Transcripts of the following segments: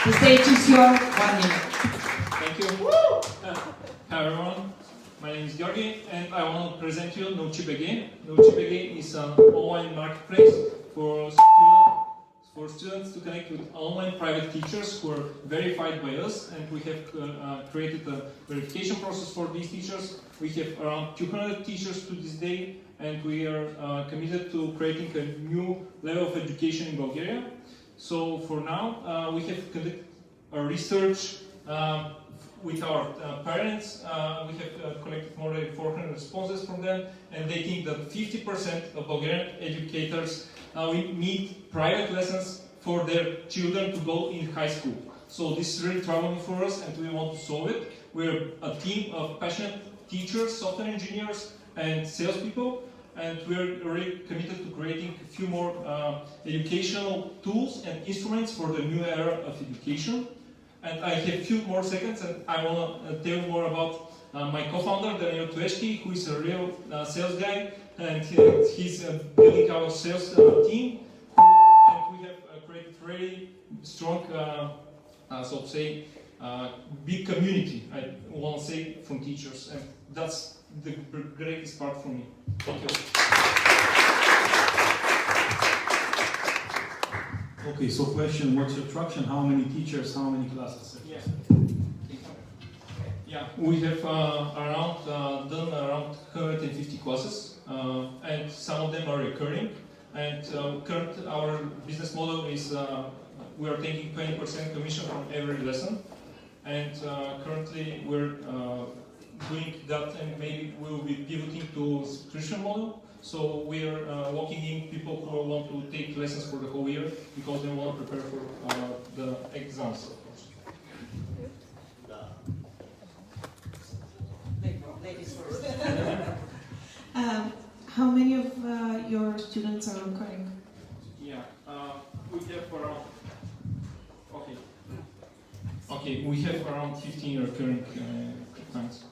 The stage is yours. 1 minute. Thank you. Hi everyone, my name is Georgi and I want to present you NaučiBG. NaučiBG is an online marketplace for students to connect with online private teachers who are verified by us, and we have created a verification process for these teachers. We have around 200 teachers to this day, and we are committed to creating a new level of education in Bulgaria. So for now, we have conducted a research with our parents. We have collected more than 400 responses from them, and they think that 50% of Bulgarian educators need private lessons for their children to go in high school. So this is really troubling for us, and we want to solve it. We're a team of passionate teachers, software engineers, and salespeople, and we're really committed to creating a few more educational tools and instruments for the new era of education. And I have a few more seconds, and I want to tell you more about my co-founder, Daniel Tueshki, who is a real sales guy, and he's building our sales team. And we have created really strong, so to say, big community, I want to say, from teachers, and that's the greatest part for me. Thank you. Okay, so question, what's your traction? How many teachers, how many classes? Yeah, we have done around 150 classes, and some of them are recurring. And our business model is we are taking 20% commission from every lesson. And currently we're doing that, and maybe we will be pivoting to subscription model. So we are locking in people who want to take lessons for the whole year because they want to prepare for the exams, of course. Ladies first. How many of your students are recurring? Yeah, we have around. Okay, we have around 15 recurring clients.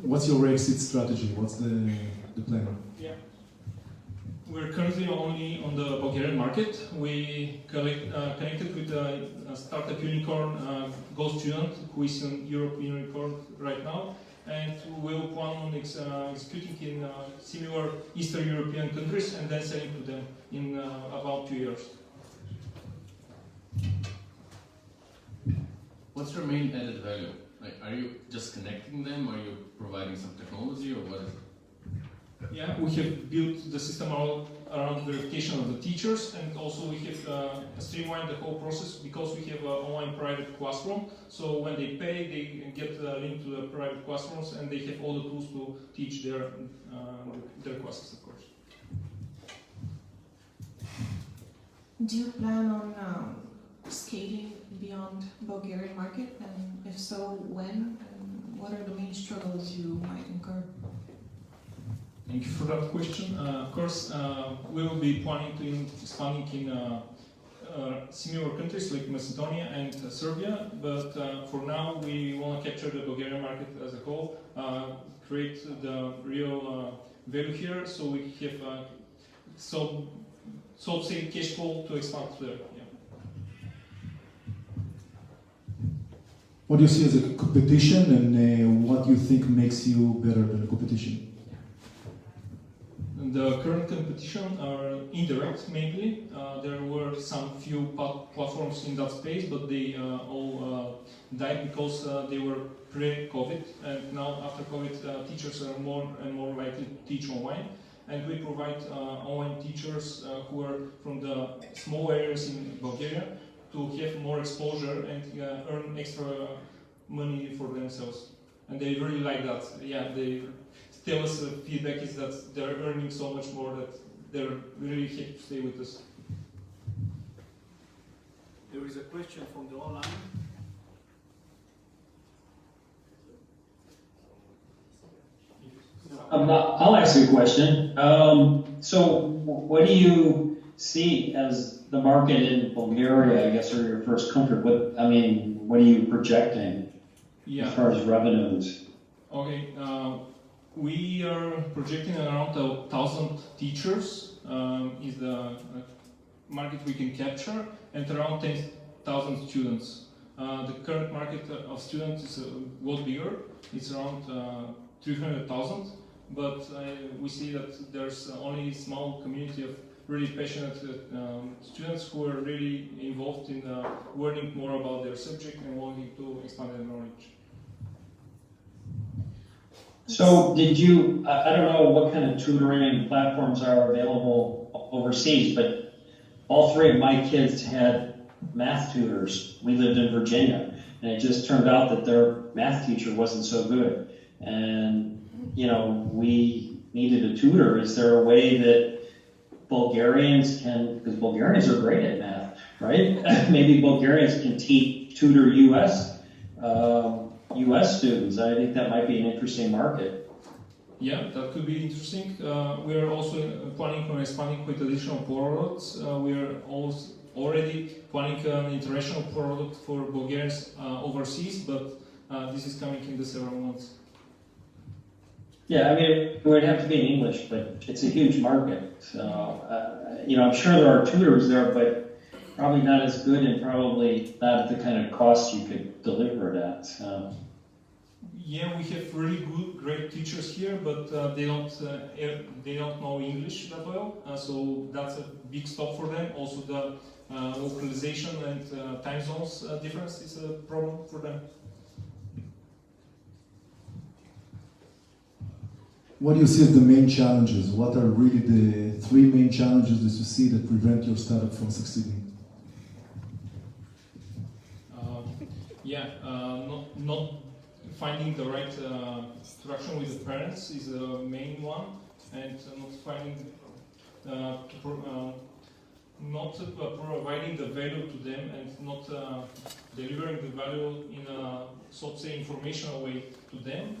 What's your exit strategy? What's the plan? Yeah, we're currently only on the Bulgarian market. We connected with a startup unicorn, Go Student, who is an Europe unicorn right now, and we'll plan on executing in similar Eastern European countries and then selling to them in about 2 years. What's your main added value? Like, are you just connecting them? Are you providing some technology, or what is it? Yeah, we have built the system around verification of the teachers, and also we have streamlined the whole process because we have an online private classroom. So when they pay, they get a link to the private classrooms, and they have all the tools to teach their classes, of course. Do you plan on scaling beyond Bulgarian market, and if so, when? And what are the main struggles you might incur? Thank you for that question. Of course, we will be planning to expanding in similar countries like Macedonia and Serbia, but for now we want to capture the Bulgarian market as a whole, create the real value here, so we have so to say cash flow to expand there. Yeah. What do you see as a competition, and what do you think makes you better than the competition? The current competition are indirect mainly. There were some few platforms in that space, but they all died because they were pre-COVID, and now after COVID teachers are more and more likely to teach online, and we provide online teachers who are from the small areas in Bulgaria to have more exposure and earn extra money for themselves, and they really like that. Yeah, they tell us feedback is that they're earning so much more that they're really happy to stay with us. There is a question from the online. I'll ask you a question. So what do you see as the market in Bulgaria, I guess, or your first country? What are you projecting as far as revenues? Okay, we are projecting around 1,000 teachers is the market we can capture, and around 10,000 students. The current market of students is a lot bigger. It's around 300,000, but we see that there's only a small community of really passionate students who are really involved in learning more about their subject and wanting to expand their knowledge. So did you, I don't know what kind of tutoring platforms are available overseas, but all three of my kids had math tutors. We lived in Virginia, and it just turned out that their math teacher wasn't so good. And, you know, we needed a tutor. Is there a way that Bulgarians can, because Bulgarians are great at math, right? Maybe Bulgarians can tutor US students. I think that might be an interesting market. Yeah, that could be interesting. We are also planning on expanding with additional products. We are also already planning an international product for Bulgarians overseas, but this is coming in the several months. Yeah, I mean, it would have to be in English, but it's a huge market. So, you know, I'm sure there are tutors there, but probably not as good and probably not at the kind of cost you could deliver it at. So. Yeah, we have really good, great teachers here, but they don't know English that well, so that's a big stop for them. Also, the localization and time zones difference is a problem for them. What do you see as the main challenges? What are really the three main challenges that you see that prevent your startup from succeeding? Not finding the right interaction with the parents is the main one, and not finding not providing the value to them, and not delivering the value in a, so to say, informational way to them.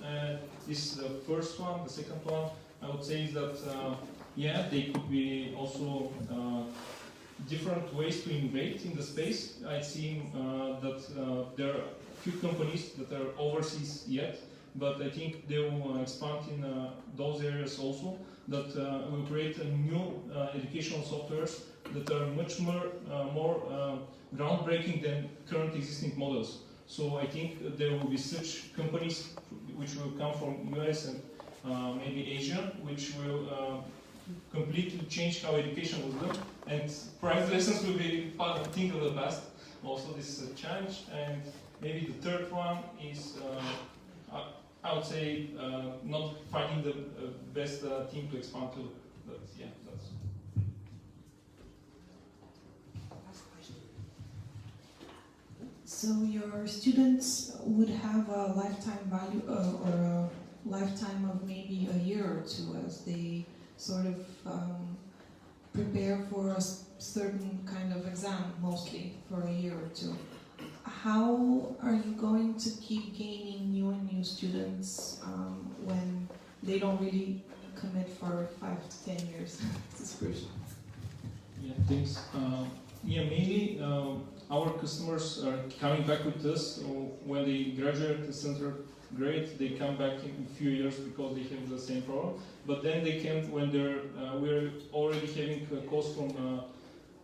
This is the first one. The second one, I would say, is that yeah, they could be also different ways to innovate in the space. I see that there are few companies that are overseas yet, but I think they will expand in those areas also, that will create a new educational softwares that are much more groundbreaking than current existing models. So I think there will be such companies which will come from US and maybe Asia, which will completely change how education was done, and private lessons will be part of thing of the past. Also, this is a challenge. And maybe the third one is, I would say, not finding the best team to expand to. But yeah, that's. So your students would have a lifetime value or a lifetime of maybe a year or two as they sort of prepare for a certain kind of exam, mostly for a year or two. How are you going to keep gaining new students when they don't really commit for 5 to 10 years? This is crucial. Yeah, thanks. Yeah, mainly our customers are coming back with us when they graduate the center grade. They come back in a few years because they have the same problem. But then they can, when they're we're already having calls from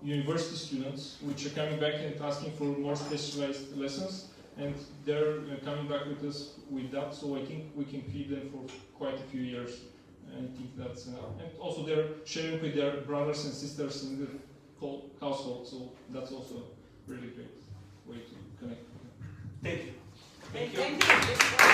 university students which are coming back and asking for more specialized lessons, and they're coming back with us with that. So I think we can keep them for quite a few years. And I think that's and also they're sharing with their brothers and sisters in the household. So that's also a really great way to connect. Thank you. Thank you.